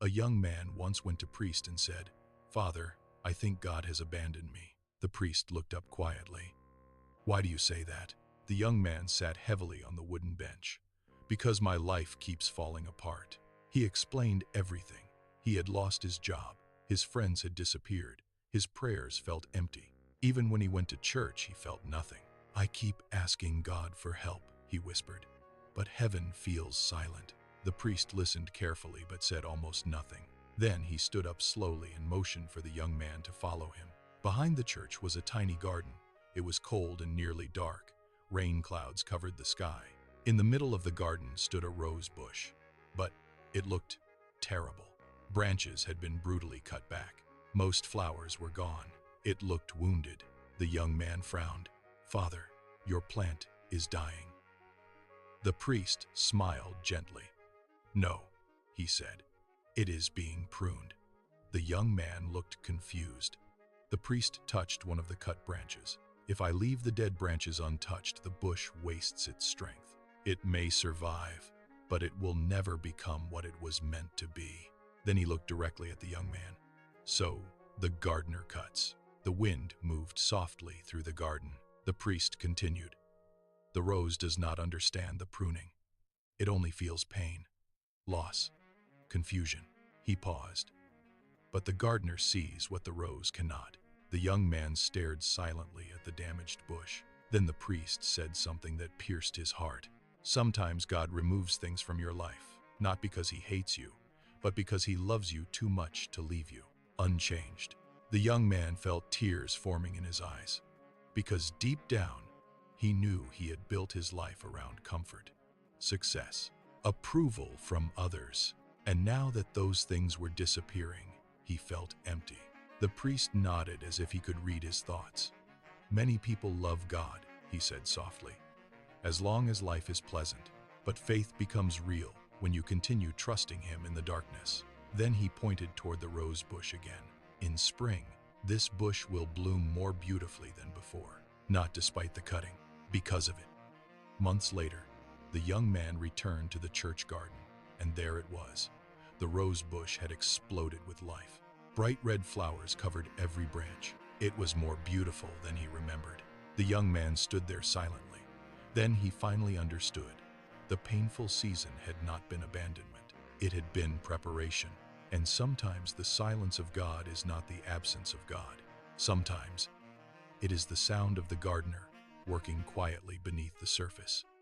A young man once went to priest and said, "Father, I think God has abandoned me." The priest looked up quietly. "Why do you say that?" The young man sat heavily on the wooden bench. "Because my life keeps falling apart." He explained everything. He had lost his job. His friends had disappeared. His prayers felt empty. Even when he went to church, he felt nothing. "I keep asking God for help," he whispered, "but heaven feels silent." The priest listened carefully but said almost nothing. Then he stood up slowly and motioned for the young man to follow him. Behind the church was a tiny garden. It was cold and nearly dark. Rain clouds covered the sky. In the middle of the garden stood a rose bush, but it looked terrible. Branches had been brutally cut back. Most flowers were gone. It looked wounded. The young man frowned. "Father, your plant is dying." The priest smiled gently. "No," he said, "it is being pruned." The young man looked confused. The priest touched one of the cut branches. "If I leave the dead branches untouched, the bush wastes its strength. It may survive, but it will never become what it was meant to be." Then he looked directly at the young man. "So, the gardener cuts." The wind moved softly through the garden. The priest continued, "The rose does not understand the pruning. It only feels pain, loss, confusion." He paused. "But the gardener sees what the rose cannot." The young man stared silently at the damaged bush. Then the priest said something that pierced his heart. "Sometimes God removes things from your life, not because he hates you, but because he loves you too much to leave you unchanged." The young man felt tears forming in his eyes, because deep down, he knew he had built his life around comfort, success, approval from others. And now that those things were disappearing, he felt empty. The priest nodded as if he could read his thoughts. "Many people love God," he said softly, "as long as life is pleasant. But faith becomes real when you continue trusting him in the darkness." Then he pointed toward the rose bush again. "In spring, this bush will bloom more beautifully than before. Not despite the cutting, because of it." Months later, the young man returned to the church garden, and there it was. The rose bush had exploded with life. Bright red flowers covered every branch. It was more beautiful than he remembered. The young man stood there silently. Then he finally understood. The painful season had not been abandonment. It had been preparation. And sometimes the silence of God is not the absence of God. Sometimes it is the sound of the gardener working quietly beneath the surface.